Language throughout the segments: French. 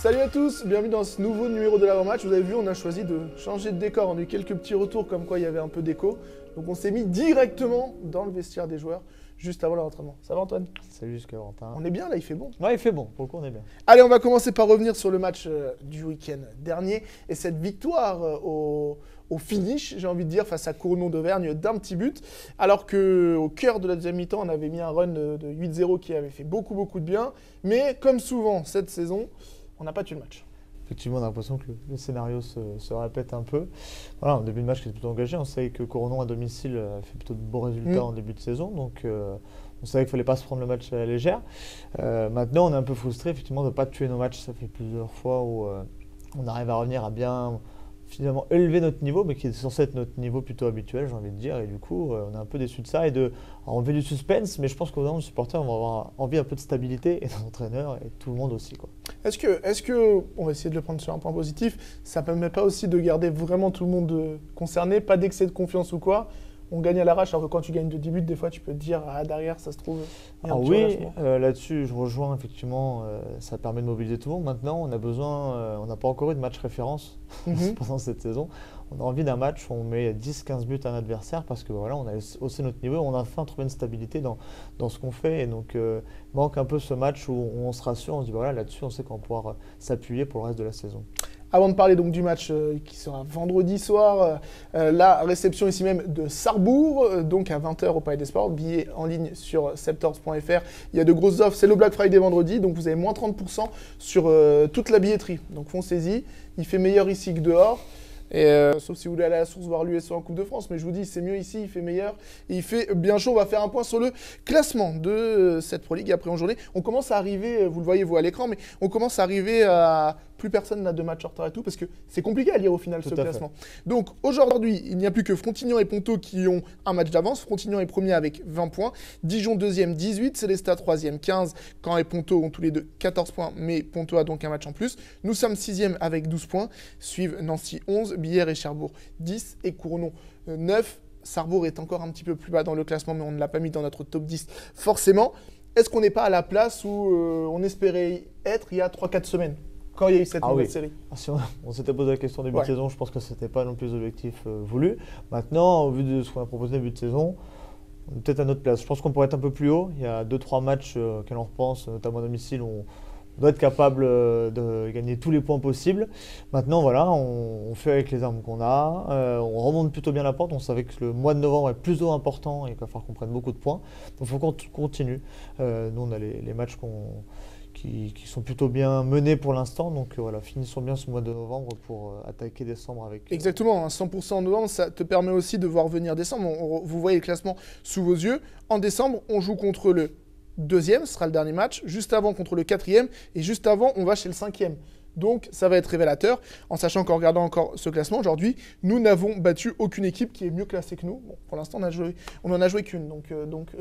Salut à tous, bienvenue dans ce nouveau numéro de l'avant-match. Vous avez vu, on a choisi de changer de décor. On a eu quelques petits retours comme quoi il y avait un peu d'écho. Donc on s'est mis directement dans le vestiaire des joueurs juste avant leur entraînement. Ça va Antoine? Salut Valentin. On est bien là, il fait bon. Ouais, il fait bon, pour le coup on est bien. Allez, on va commencer par revenir sur le match du week-end dernier et cette victoire au finish, j'ai envie de dire, face à Cournon d'Auvergne d'un petit but. Alors qu'au cœur de la deuxième mi-temps, on avait mis un run de 8-0 qui avait fait beaucoup de bien. Mais comme souvent cette saison, on n'a pas tué le match. Effectivement, on a l'impression que le scénario se répète un peu. Voilà, un début de match qui est plutôt engagé. On savait que Cournon à domicile fait plutôt de bons résultats en début de saison. Donc on savait qu'il ne fallait pas se prendre le match à la légère. Maintenant, on est un peu frustré effectivement de ne pas tuer nos matchs. Ça fait plusieurs fois où on arrive à revenir à bien finalement élever notre niveau, mais qui est censé être notre niveau plutôt habituel, j'ai envie de dire. Et du coup, on est un peu déçu de ça et de enlever du suspense. Mais je pense qu'au bout les supporters vont avoir envie un peu de stabilité et l'entraîneur et tout le monde aussi, quoi. Est-ce que, on va essayer de le prendre sur un point positif, ça ne permet pas aussi de garder vraiment tout le monde concerné, pas d'excès de confiance ou quoi? On gagne à l'arrache, alors que quand tu gagnes de 10 buts, des fois tu peux te dire, ah derrière ça se trouve. Ah oui, là-dessus je rejoins effectivement, ça permet de mobiliser tout le monde. Maintenant on a besoin, on n'a pas encore eu de match référence pendant cette saison. On a envie d'un match où on met 10-15 buts à un adversaire parce que voilà, on a haussé notre niveau, on a enfin trouvé une stabilité dans ce qu'on fait. Et donc il manque un peu ce match où on se rassure, on se dit voilà, là-dessus on sait qu'on va pouvoir s'appuyer pour le reste de la saison. Avant de parler donc du match qui sera vendredi soir, la réception ici même de Sarrebourg, donc à 20h au Palais des Sports, billets en ligne sur septors.fr. Il y a de grosses offres, c'est le Black Friday vendredi, donc vous avez moins 30% sur toute la billetterie. Donc foncez-y, il fait meilleur ici que dehors. Et sauf si vous voulez aller à la source voir l'USO en Coupe de France, mais je vous dis, c'est mieux ici, il fait meilleur, et il fait bien chaud. On va faire un point sur le classement de cette Pro League après en journée. On commence à arriver, vous le voyez vous à l'écran, mais on commence à arriver à plus personne n'a de match en retard et tout, parce que c'est compliqué à lire au final ce classement. Donc aujourd'hui, il n'y a plus que Frontignan et Ponto qui ont un match d'avance. Frontignan est premier avec 20 points, Dijon deuxième 18, Célestat troisième 15, Caen et Ponto ont tous les deux 14 points, mais Ponto a donc un match en plus. Nous sommes sixième avec 12 points, suivent Nancy 11, Billère et Cherbourg 10 et Cournon 9. Sarrebourg est encore un petit peu plus bas dans le classement, mais on ne l'a pas mis dans notre top 10 forcément. Est-ce qu'on n'est pas à la place où on espérait être il y a 3-4 semaines quand il y a eu cette nouvelle série? Si on s'était posé la question début de saison, je pense que ce n'était pas non plus l'objectif voulu. Maintenant, au vu de ce qu'on a proposé début de saison, on est peut-être à notre place. Je pense qu'on pourrait être un peu plus haut. Il y a 2-3 matchs auxquels on repense, notamment à domicile, où on doit être capable de gagner tous les points possibles. Maintenant, voilà, on fait avec les armes qu'on a. On remonte plutôt bien la pente. On savait que le mois de novembre est plutôt important et qu'il va falloir qu'on prenne beaucoup de points. Donc il faut qu'on continue. Nous, on a les matchs qui sont plutôt bien menés pour l'instant. Donc voilà, finissons bien ce mois de novembre pour attaquer décembre avec… Exactement, 100% en novembre, ça te permet aussi de voir venir décembre. Vous voyez le classement sous vos yeux. En décembre, on joue contre le deuxième, ce sera le dernier match. Juste avant, contre le quatrième. Et juste avant, on va chez le cinquième. Donc, ça va être révélateur, en sachant qu'en regardant encore ce classement, aujourd'hui, nous n'avons battu aucune équipe qui est mieux classée que nous. Bon, pour l'instant, on n'en a joué qu'une,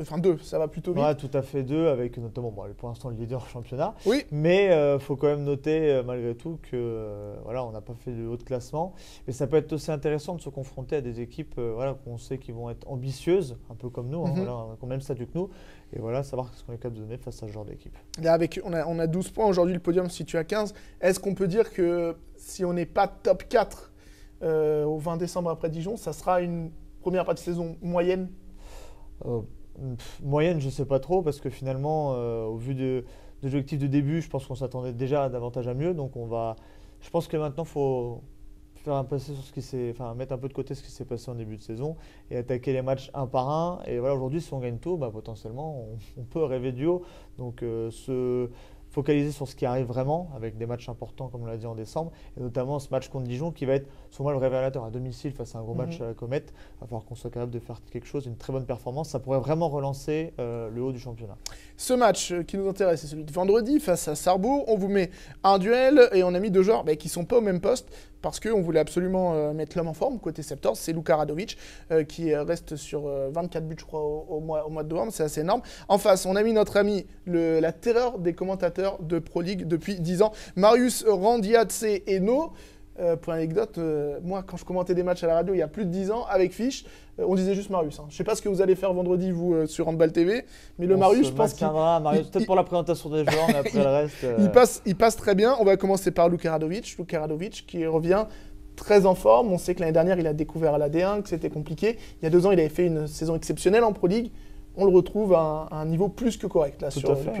enfin deux, ça va plutôt vite. Ouais, tout à fait deux, avec notamment, pour l'instant, le leader championnat. Oui. Mais il faut quand même noter, malgré tout, que voilà, on n'a pas fait de haut de classement. Mais ça peut être aussi intéressant de se confronter à des équipes qu'on sait qui vont être ambitieuses, un peu comme nous, qui ont le même statut que nous. Et voilà, savoir ce qu'on est capable de donner face à ce genre d'équipe. On a 12 points aujourd'hui, le podium se situe à 15. Est-ce qu'on peut dire que si on n'est pas top 4 au 20 décembre après Dijon, ça sera une première partie de saison moyenne? Moyenne, je ne sais pas trop, parce que finalement, au vu de l'objectif de début, je pense qu'on s'attendait déjà davantage à mieux. Donc je pense que maintenant, il faut faire un passer sur mettre un peu de côté ce qui s'est passé en début de saison et attaquer les matchs un par un. Et voilà, aujourd'hui, si on gagne tout, potentiellement, on peut rêver du haut. Donc, se focaliser sur ce qui arrive vraiment, avec des matchs importants, comme on l'a dit en décembre, et notamment ce match contre Dijon qui va être, sur moi, le révélateur à domicile face à un gros match à la Comète. Il va falloir qu'on soit capable de faire quelque chose, une très bonne performance. Ça pourrait vraiment relancer le haut du championnat. Ce match qui nous intéresse, c'est celui de vendredi face à Sarrebourg. On vous met un duel et on a mis deux joueurs qui ne sont pas au même poste parce qu'on voulait absolument mettre l'homme en forme. Côté Septors, c'est Luka Radovic qui reste sur 24 buts, je crois, au mois de novembre. C'est assez énorme. En face, on a mis notre ami, la terreur des commentateurs de Pro League depuis 10 ans, Marius Randiatse Eno. Pour l'anecdote, moi, quand je commentais des matchs à la radio il y a plus de 10 ans, avec Fiche, on disait juste Marius. Je ne sais pas ce que vous allez faire vendredi, vous, sur Handball TV, mais le Marius, je pense qu'il... Marius, peut-être pour la présentation des joueurs, mais après le reste... Il passe très bien. On va commencer par Luka Radovic. Luka Radovic qui revient très en forme. On sait que l'année dernière, il a découvert à la D1, que c'était compliqué. Il y a 2 ans, il avait fait une saison exceptionnelle en Pro League. On le retrouve à un niveau plus que correct. Là, tout à fait.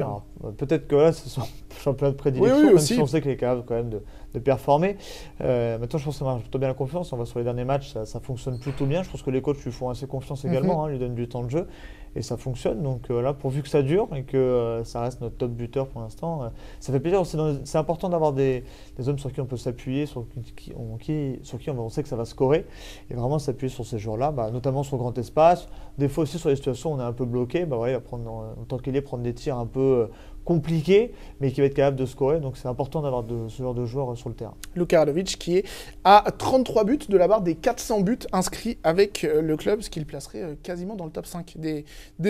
Peut-être que là, c'est son championnat de prédilection, oui, même aussi. si on sait qu'il est capable quand même de performer. Maintenant, je pense que ça marche plutôt bien la confiance. On va sur les derniers matchs, ça fonctionne plutôt bien. Je pense que les coachs lui font assez confiance également, lui donnent du temps de jeu. Et ça fonctionne. Donc là, pourvu que ça dure et que ça reste notre top buteur pour l'instant, ça fait plaisir. C'est important d'avoir des hommes sur qui on peut s'appuyer, sur qui on sait que ça va scorer. Et vraiment s'appuyer sur ces joueurs-là, notamment sur le grand espace. Des fois aussi sur les situations où on est un peu bloqué, il va prendre, en tant qu'ailier, prendre des tirs un peu compliqué, mais qui va être capable de scorer. Donc c'est important d'avoir ce genre de joueurs sur le terrain. Luka Radovic qui est à 33 buts de la barre des 400 buts inscrits avec le club, ce qui le placerait quasiment dans le top 5 des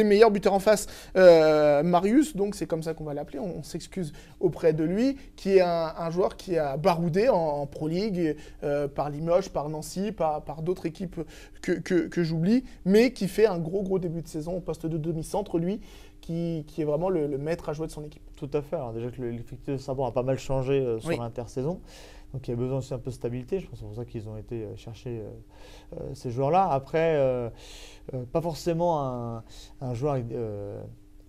meilleurs buteurs en face. Marius, donc c'est comme ça qu'on va l'appeler, on s'excuse auprès de lui, qui est un joueur qui a baroudé en Pro League par Limoges, par Nancy, par d'autres équipes que j'oublie, mais qui fait un gros début de saison au poste de demi-centre, lui, qui est vraiment le maître à jouer de son équipe. Tout à fait. Alors déjà que l'effectif de Sarrebourg a pas mal changé sur l'intersaison. Donc il y a besoin aussi un peu de stabilité. Je pense que c'est pour ça qu'ils ont été chercher ces joueurs-là. Après, pas forcément un joueur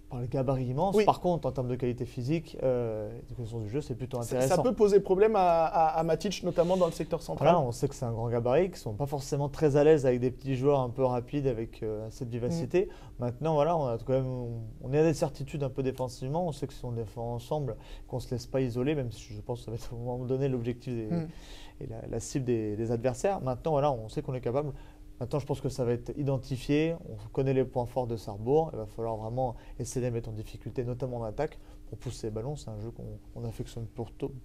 par le gabarit immense. Oui. Par contre, en termes de qualité physique, de connaissance du jeu, c'est plutôt intéressant. Ça peut poser problème à Matic, notamment dans le secteur central. Voilà, on sait que c'est un grand gabarit, qui ne sont pas forcément très à l'aise avec des petits joueurs un peu rapides, avec cette vivacité. Maintenant, voilà, on est à des certitudes un peu défensivement. On sait que si on défend ensemble, qu'on ne se laisse pas isoler, même si je pense que ça va être à un moment donné l'objectif et la cible des adversaires. Maintenant, voilà, on sait qu'on est capable. Maintenant, je pense que ça va être identifié. On connaît les points forts de Sarrebourg. Il va falloir vraiment essayer de les mettre en difficulté, notamment en attaque, pour pousser les ballons. C'est un jeu qu'on affectionne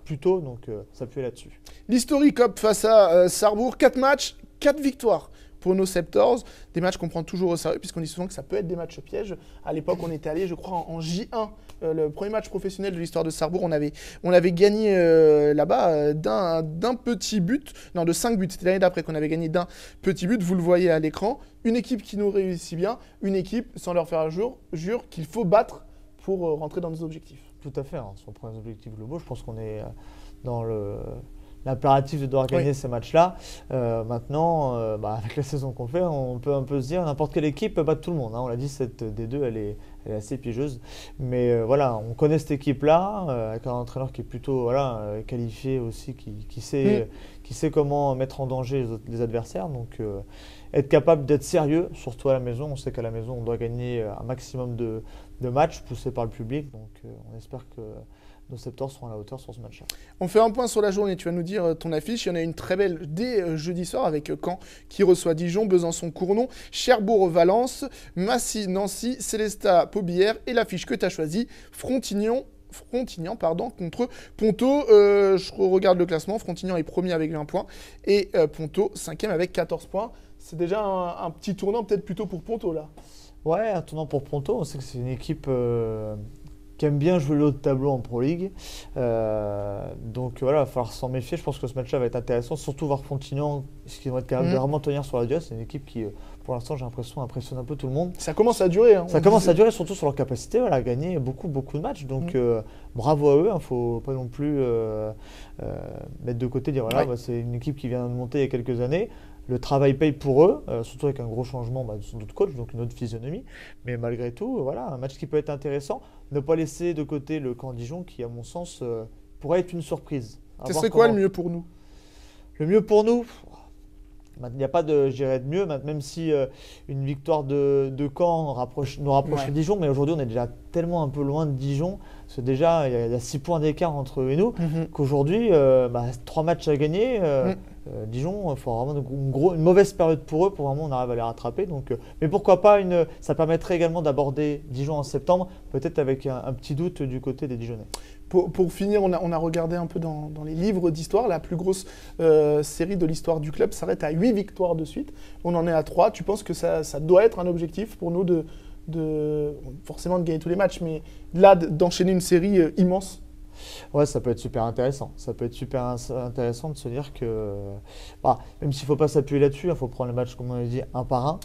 plutôt, donc s'appuyer là-dessus. L'History Cup face à Sarrebourg, 4 matchs, 4 victoires pour nos Septors. Des matchs qu'on prend toujours au sérieux, puisqu'on dit souvent que ça peut être des matchs pièges. À l'époque, on était allé, je crois, en J1. Le premier match professionnel de l'histoire de Sarrebourg, on avait gagné là-bas d'un petit but, non de 5 buts. C'était l'année d'après qu'on avait gagné d'un petit but, vous le voyez à l'écran. Une équipe qui nous réussit bien, une équipe, sans leur faire un jure qu'il faut battre pour rentrer dans nos objectifs. Tout à fait, si on prend les objectifs globaux, je pense qu'on est dans l'impératif de devoir gagner ces matchs-là. Maintenant, avec la saison qu'on fait, on peut un peu se dire n'importe quelle équipe peut battre tout le monde. On l'a dit, cette D2, elle est assez piégeuse. Mais voilà, on connaît cette équipe-là, avec un entraîneur qui est plutôt qualifié aussi, qui sait comment mettre en danger les adversaires. Donc, être capable d'être sérieux, surtout à la maison. On sait qu'à la maison, on doit gagner un maximum de matchs poussés par le public. Donc, on espère que nos Septors seront à la hauteur sur ce match-là. On fait un point sur la journée. Tu vas nous dire ton affiche. Il y en a une très belle dès jeudi soir avec Caen qui reçoit Dijon, Besançon, Cournon, Cherbourg, Valence, Massy, Nancy, Célestat, Paubière et l'affiche que tu as choisie, Frontignan contre Ponto. Je regarde le classement. Frontignan est premier avec 20 points et Ponto 5e avec 14 points. C'est déjà un petit tournant peut-être plutôt pour Ponto là. Ouais, un tournant pour Ponto. On sait que c'est une équipe qui aime bien jouer le haut de tableau en Pro League. Donc voilà, il va falloir s'en méfier. Je pense que ce match-là va être intéressant, surtout voir Frontignan, ce qu'ils vont être capables de vraiment tenir sur la durée. C'est une équipe qui, pour l'instant, j'ai l'impression, impressionne un peu tout le monde. Ça commence à durer. Ça commence à durer, surtout sur leur capacité à gagner beaucoup de matchs. Donc bravo à eux. Il ne faut pas non plus mettre de côté, dire voilà, c'est une équipe qui vient de monter il y a quelques années. Le travail paye pour eux, surtout avec un gros changement de son autre coach, donc une autre physionomie. Mais malgré tout, voilà, un match qui peut être intéressant. Ne pas laisser de côté le camp Dijon qui, à mon sens, pourrait être une surprise. Ce serait quoi le mieux pour nous? Le mieux pour nous, il n'y a pas de, je dirais, de mieux, même si une victoire de Caen nous rapproche de Dijon, mais aujourd'hui on est déjà tellement un peu loin de Dijon, parce que déjà il y a 6 points d'écart entre eux et nous, qu'aujourd'hui, 3 matchs à gagner, Dijon, il faut vraiment une mauvaise période pour eux pour vraiment on arrive à les rattraper. Donc, mais pourquoi pas, ça permettrait également d'aborder Dijon en septembre, peut-être avec un petit doute du côté des Dijonnais. Pour finir, on a regardé un peu dans les livres d'histoire. La plus grosse série de l'histoire du club s'arrête à 8 victoires de suite. On en est à 3. Tu penses que ça doit être un objectif pour nous forcément de gagner tous les matchs, mais là, d'enchaîner une série immense? Ouais, ça peut être super intéressant. Ça peut être super intéressant de se dire que, même s'il ne faut pas s'appuyer là-dessus, il faut prendre le match, comme on a dit, un par un.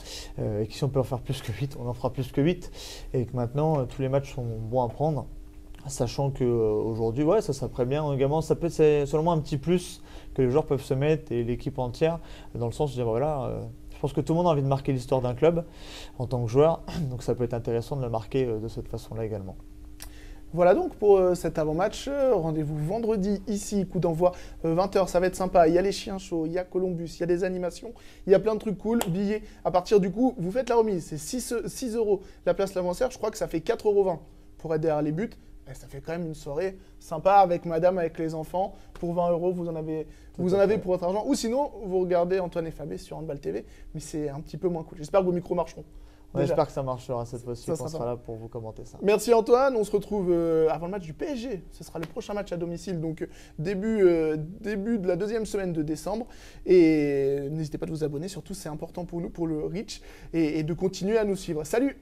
Et que si on peut en faire plus que 8, on en fera plus que 8. Et que maintenant, tous les matchs sont bons à prendre. Sachant qu'aujourd'hui, ouais, ça serait bien également. Ça peut être seulement un petit plus que les joueurs peuvent se mettre et l'équipe entière, dans le sens de dire voilà. Je pense que tout le monde a envie de marquer l'histoire d'un club en tant que joueur. Donc ça peut être intéressant de le marquer de cette façon-là également. Voilà donc pour cet avant-match. Rendez-vous vendredi ici, coup d'envoi 20h, ça va être sympa. Il y a les chiens chauds, il y a Columbus, il y a des animations, il y a plein de trucs cool. Billets, à partir du coup, vous faites la remise, c'est 6 € la place l'avancière. Je crois que ça fait 4,20 € pour être derrière les buts. Et ça fait quand même une soirée sympa avec madame, avec les enfants. Pour 20 €, vous en avez pour votre argent. Ou sinon, vous regardez Antoine et Fabé sur Handball TV, mais c'est un petit peu moins cool. J'espère que vos micros marcheront. J'espère que ça marchera cette fois-ci, qu'on sera là pour vous commenter ça. Merci Antoine, on se retrouve avant le match du PSG. Ce sera le prochain match à domicile, donc début de la deuxième semaine de décembre. Et n'hésitez pas à vous abonner, surtout c'est important pour nous, pour le reach, et de continuer à nous suivre. Salut!